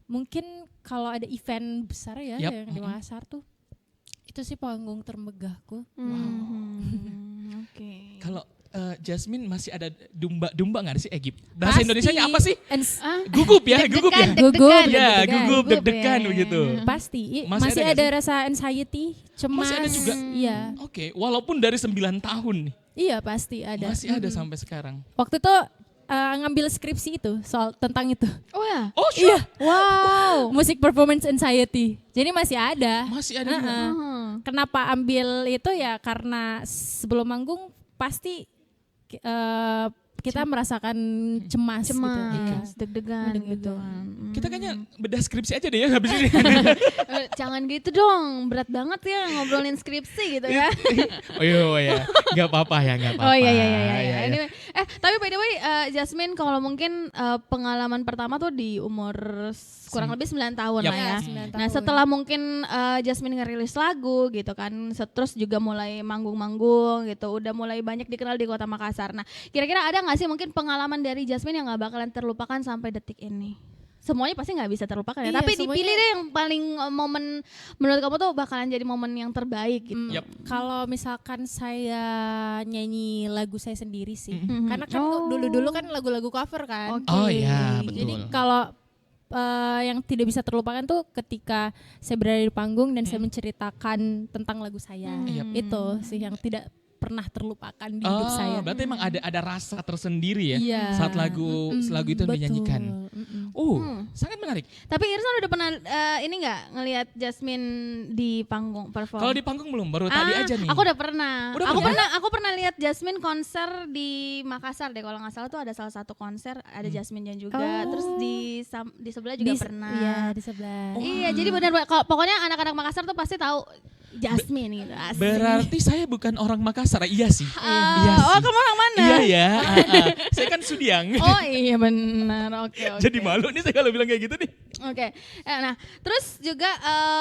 Mungkin kalau ada event besar ya Yap. yang di Makassar tuh. Itu sih panggung termegahku. Oke. Kalau Jasmine masih ada domba nggak sih Egypt? Bahasa Indonesianya apa sih? Gugup Ya, gugup ya. Gugup. Ya, gugup Gugup deg-degan ya. begitu. Pasti. Masih Masih ada ada nggak rasa anxiety, cemas. Masih ada juga? Iya. Oke, walaupun dari 9 tahun nih. Iya pasti ada. Masih ada sampai sekarang. Waktu itu ngambil skripsi itu soal tentang itu. Oh ya. Oh sure. Iya. Wow. Music performance anxiety. Jadi masih ada. Masih ada juga. Kenapa ambil itu ya karena sebelum manggung pasti kita merasakan cemas, gitu. Iya. Deg-degan gitu. Kita kayaknya bedah skripsi aja deh ya habis ini. Jangan gitu dong, berat banget ya ngobrolin skripsi gitu ya. Oh iya, nggak apa-apa ya, nggak apa-apa. Oh iya. Anyway, tapi by the way, Jasmine kalau mungkin pengalaman pertama tuh di umur kurang lebih 9 tahun Yap. lah ya. 9 Nah tahun. setelah mungkin Jasmine ngerilis lagu gitu kan, terus juga mulai manggung-manggung gitu, udah mulai banyak dikenal di Kota Makassar. Nah kira-kira ada nggak sih mungkin pengalaman dari Jasmine yang nggak bakalan terlupakan sampai detik ini? Semuanya pasti nggak bisa terlupakan ya, Iya, tapi semuanya. dipilih deh yang paling momen menurut kamu tuh bakalan jadi momen yang terbaik gitu. Yap. Kalau misalkan saya nyanyi lagu saya sendiri sih, Mhm. karena kan dulu-dulu kan lagu-lagu cover kan. Oke. Oh iya, betul. Jadi kalau yang tidak bisa terlupakan tuh ketika saya berada di panggung dan saya menceritakan tentang lagu saya. Yap. Itu sih yang tidak pernah terlupakan di hidup saya. Berarti emang ada rasa tersendiri ya Iya. saat lagu itu Betul. dinyanyikan. Sangat menarik. Tapi Irsan udah pernah ini nggak ngelihat Jasmine di panggung perform? Kalau di panggung belum, baru tadi aja nih. Aku udah pernah. Udah aku pernah? Aku pernah lihat Jasmine konser di Makassar deh kalau nggak salah tuh ada salah satu konser ada Jasmine-nya juga. Terus di sebelah juga pernah. Iya, di sebelah. Iya, jadi benar pokoknya anak-anak Makassar tuh pasti tahu Jasmine gitu. Asik. Berarti saya bukan orang Makassar. Iya sih. Iya Oh, sih. kamu orang mana? Iya ya. Saya kan Sudiang. Oh iya benar. Oke. Jadi malu nih saya kalau bilang kayak gitu nih. Oke, nah terus juga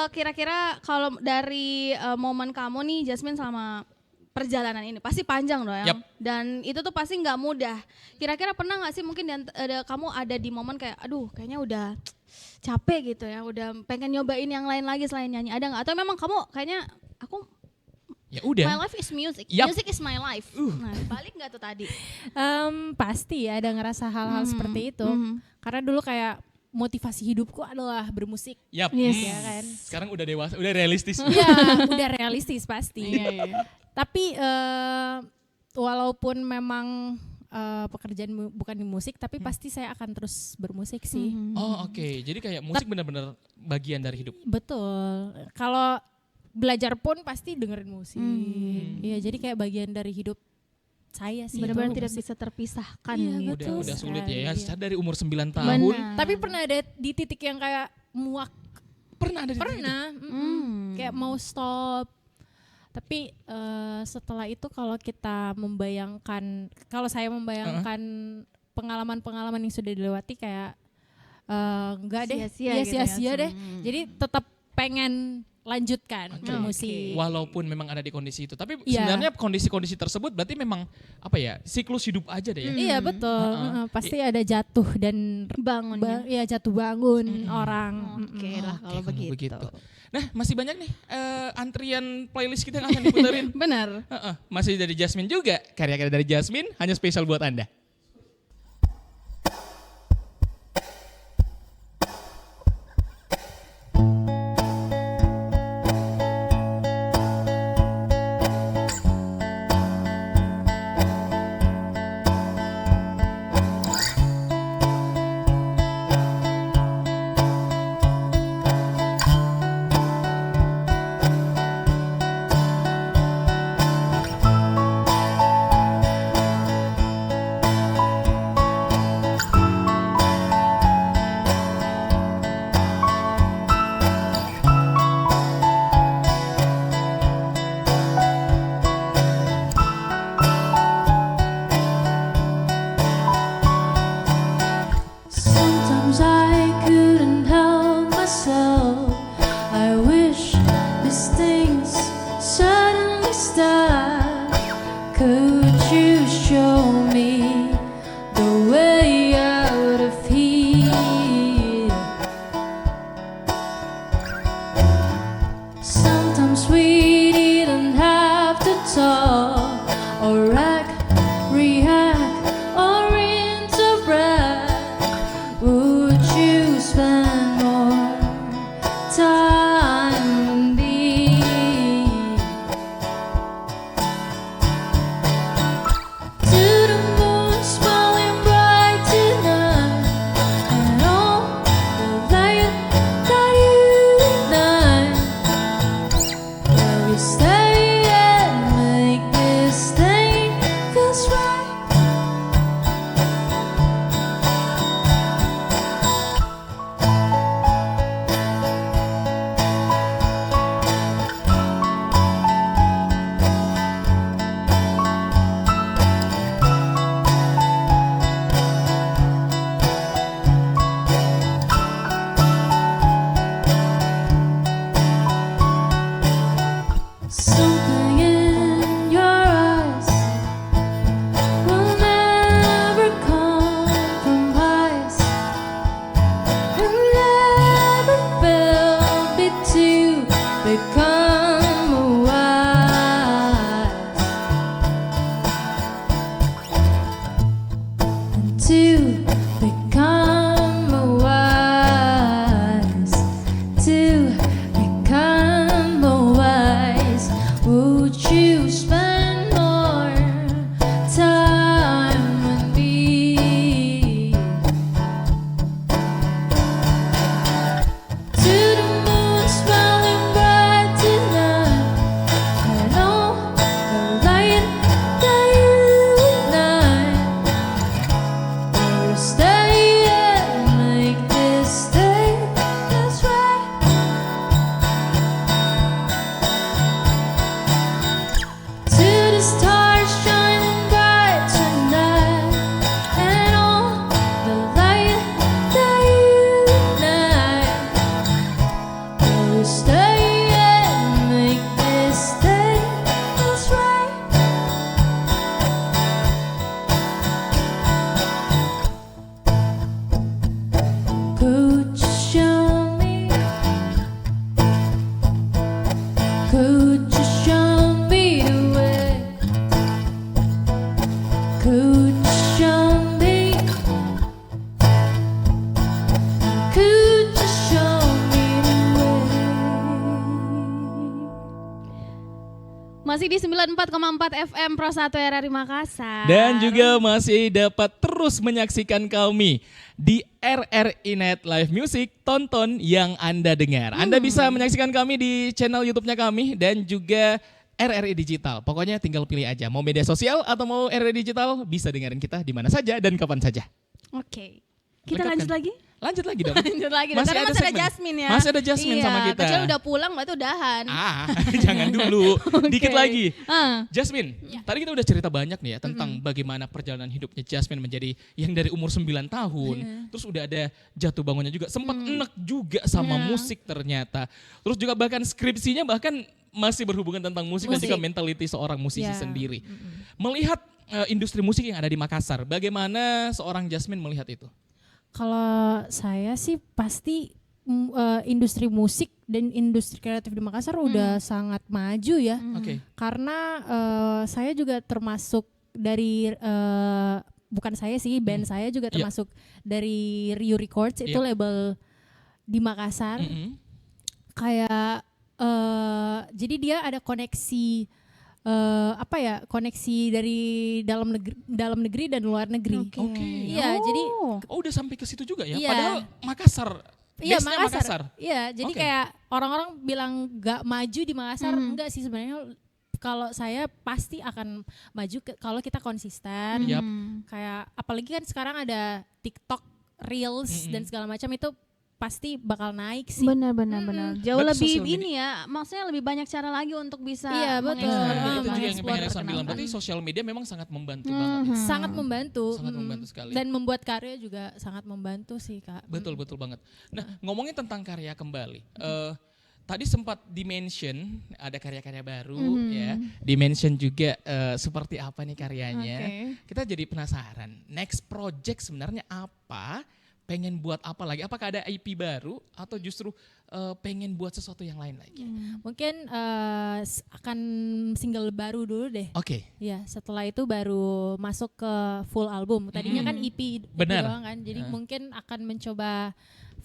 kira-kira kalau dari momen kamu nih Jasmine selama perjalanan ini pasti panjang dong ya, Yap. dan itu tuh pasti nggak mudah. Kira-kira pernah nggak sih mungkin kamu ada di momen kayak, aduh kayaknya udah capek gitu ya, udah pengen nyobain yang lain lagi selain nyanyi, ada nggak? Atau memang kamu kayaknya aku Ya udah. my life is music, Yap. music is my life. Nah balik nggak tuh tadi? Pasti ya ada ngerasa hal-hal seperti itu. Karena dulu kayak motivasi hidupku adalah bermusik. Yap. Yes. Ya kan? Sekarang udah dewasa, udah realistis. Ya, udah realistis pasti. Iya. Tapi walaupun memang pekerjaan bukan di musik, tapi pasti saya akan terus bermusik sih. Oh oke, jadi kayak musik benar-benar bagian dari hidup. Betul. Kalau belajar pun pasti dengerin musik. Iya, jadi kayak bagian dari hidup saya sih. Benar-benar itu tidak musik. bisa terpisahkan. Iya, gitu. betul. Udah sulit sekali, ya, iya. saya dari umur 9 tahun. Benar. Tapi pernah ada di titik yang kayak muak. Pernah ada di titik itu? Pernah. Kayak mau stop. Tapi setelah itu kalau kita membayangkan, kalau saya membayangkan pengalaman-pengalaman yang sudah dilewati kayak enggak deh, Sia-sia iya gitu ya, sia-sia deh. Jadi tetap pengen lanjutkan bermusik. Walaupun memang ada di kondisi itu, tapi Iya. sebenarnya kondisi-kondisi tersebut berarti memang apa ya, siklus hidup aja deh ya. Iya betul. Pasti ada jatuh dan Bangunnya. iya jatuh bangun orang. Oke lah kalau Kalau begitu. Nah masih banyak nih antrian playlist kita yang akan diputerin. Benar. Masih dari Jasmine juga, karya-karya dari Jasmine hanya spesial buat Anda. Masih di 94,4 FM Pro 1 RRI Makassar. Dan juga masih dapat terus menyaksikan kami di RRI Net Live Music, tonton yang Anda dengar. Anda bisa menyaksikan kami di channel YouTube-nya kami dan juga RRI Digital. Pokoknya tinggal pilih aja, mau media sosial atau mau RRI Digital, bisa dengerin kita di mana saja dan kapan saja. Oke. Kita Lengkap lanjut kan? lagi? Lanjut lagi dong. Lanjut lagi dong, karena masih ada segmen. Jasmine ya. Masih ada Jasmine sama kita. Kecuali udah pulang berarti udahan. Jangan dulu. Dikit Oke. lagi. Ah. Jasmine, tadi kita udah cerita banyak nih ya tentang bagaimana perjalanan hidupnya Jasmine menjadi yang dari umur 9 tahun. Terus udah ada jatuh bangunnya juga. Sempat enek juga sama musik ternyata. Terus juga bahkan skripsinya bahkan masih berhubungan tentang musik dan juga mentality seorang musisi sendiri. Melihat industri musik yang ada di Makassar, bagaimana seorang Jasmine melihat itu? Kalau saya sih pasti industri musik dan industri kreatif di Makassar udah sangat maju ya. Oke. Karena saya juga termasuk dari bukan saya sih, band saya juga termasuk dari Rio Records, itu label di Makassar. Kayak jadi dia ada koneksi koneksi dari dalam negeri dan luar negeri. Oke. Iya, jadi Oh, udah sampai ke situ juga ya? Iya. Padahal Makassar. iya Base-nya Makassar. Iya, jadi Oke. kayak orang-orang bilang gak maju di Makassar, enggak sih sebenarnya. Kalau saya pasti akan maju kalau kita konsisten. Yap. Kayak apalagi kan sekarang ada TikTok, Reels dan segala macam, itu pasti bakal naik sih. Benar. Jauh Berarti lebih sosial media- ini ya, maksudnya lebih banyak cara lagi untuk bisa Iya, betul. mengeksplor, Nah, itu juga yang mengeksplor pengen saya bilang. perkenalkan. Berarti sosial media memang sangat membantu banget. Sangat membantu. Sangat membantu sekali. Dan membuat karya juga sangat membantu sih, Kak. Betul banget. Nah, ngomongin tentang karya kembali. Tadi sempat di-mention ada karya-karya baru ya. Di-mention juga seperti apa nih karyanya. Oke. Kita jadi penasaran. Next project sebenarnya apa? Pengen buat apa lagi? Apakah ada IP baru atau justru pengen buat sesuatu yang lain lagi? Mungkin akan single baru dulu deh. Oke. Ya, setelah itu baru masuk ke full album. Tadinya kan EP Benar. doang kan. Jadi mungkin akan mencoba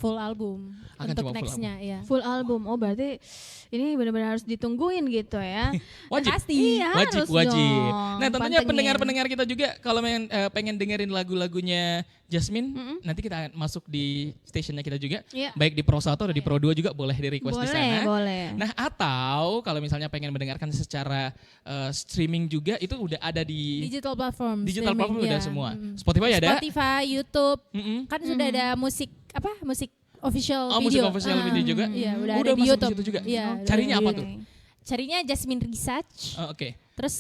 full album Akan untuk coba full nextnya ya. Full album. Oh, berarti ini benar-benar harus ditungguin gitu ya. Wajib. Pasti. Iya, Wajib. harus dong. Nah, tentunya Pantengin. pendengar-pendengar kita juga kalau pengen dengerin lagu-lagunya Jasmine, nanti kita akan masuk di stationnya kita juga. Iya. Baik di Pro 1 atau di Pro 2 juga boleh di request di sana. Boleh. Nah, atau kalau misalnya pengen mendengarkan secara streaming juga itu udah ada di Digital platform. digital streaming, platform ya. udah semua. Spotify ada. Spotify, YouTube. Mm-mm. Kan sudah ada musik official Oh, video. musik official video juga. Iya, udah Udah ada di masuk di YouTube. situ juga. Iya, Carinya udah apa di- tuh? Carinya Jasmine Research. Oh, oke. Terus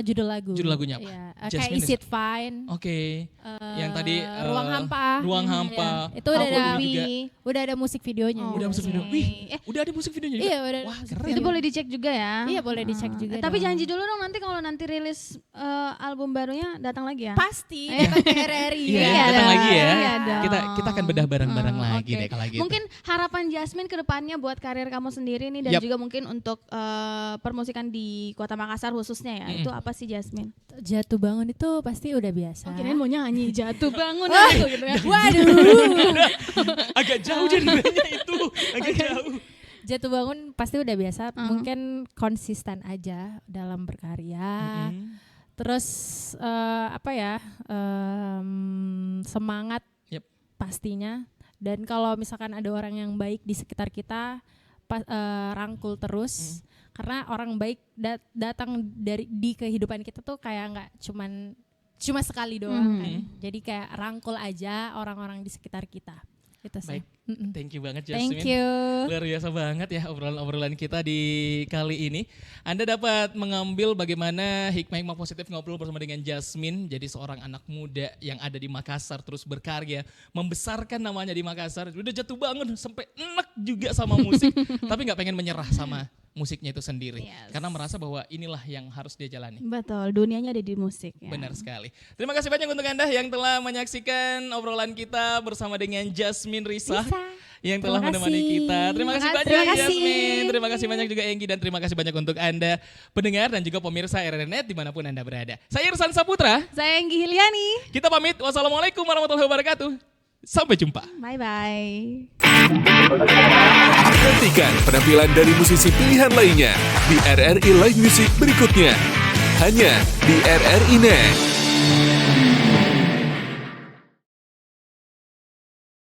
judul lagu. Judul lagunya apa? Iya, kayak Jasmine Is It Fine. Oke. Yang tadi Ruang Hampa. Ruang Hampa. Iya. Itu udah Aku ada juga. udah ada musik videonya. Udah musik video. Oke. Wih, udah ada musik videonya juga. Iya, udah ada Wah, musik keren. Itu boleh dicek juga ya. Iya, boleh dicek juga. Tapi dong. janji dulu dong nanti kalau nanti rilis album barunya datang lagi ya. Pasti datang ke RRI. Iya, Iya datang dong. lagi ya. Iya dong. Kita akan bedah bareng-bareng lagi Oke. deh kalau gitu. Mungkin harapan Jasmine ke depannya buat karir kamu sendiri nih dan Yap. juga mungkin untuk permusikan di Kota Makassar khususnya ya. Itu apa sih Jasmine? Jatuh bangun itu pasti udah biasa. Kirain mau nyanyi jatuh bangun gitu ya. Waduh. Agak jauh jadinya itu, agak jauh. Jatuh bangun pasti udah biasa. Mungkin konsisten aja dalam berkarya. Terus semangat Yep. pastinya. Dan kalau misalkan ada orang yang baik di sekitar kita, rangkul terus. Karena orang baik datang di kehidupan kita tuh kayak nggak cuma sekali doang kan. Jadi kayak rangkul aja orang-orang di sekitar kita. Itu sih. Baik. Thank you banget Jasmine. Thank you. Luar biasa banget ya obrolan-obrolan kita di kali ini. Anda dapat mengambil bagaimana hikmah-hikmah positif ngobrol bersama dengan Jasmine. Jadi seorang anak muda yang ada di Makassar terus berkarya. Membesarkan namanya di Makassar. Udah jatuh bangun sampai enak juga sama musik. Tapi gak pengen menyerah sama musiknya itu sendiri. Yes. Karena merasa bahwa inilah yang harus dia jalani. Betul, dunianya ada di musik ya. Benar sekali. Terima kasih banyak untuk Anda yang telah menyaksikan obrolan kita bersama dengan Jasmine Risa yang telah Terima menemani kasih. kita. Terima kasih banyak Terima kasih. Jasmine. Terima kasih banyak juga Enggi dan terima kasih banyak untuk Anda pendengar dan juga pemirsa RRNet dimanapun Anda berada. Saya Irsan Saputra. Saya Enggi Hiliani. Kita pamit. Wassalamualaikum warahmatullahi wabarakatuh. Sampai jumpa. Bye-bye. Nantikan penampilan dari musisi pilihan lainnya di RRI Live Music berikutnya. Hanya di RRI Net.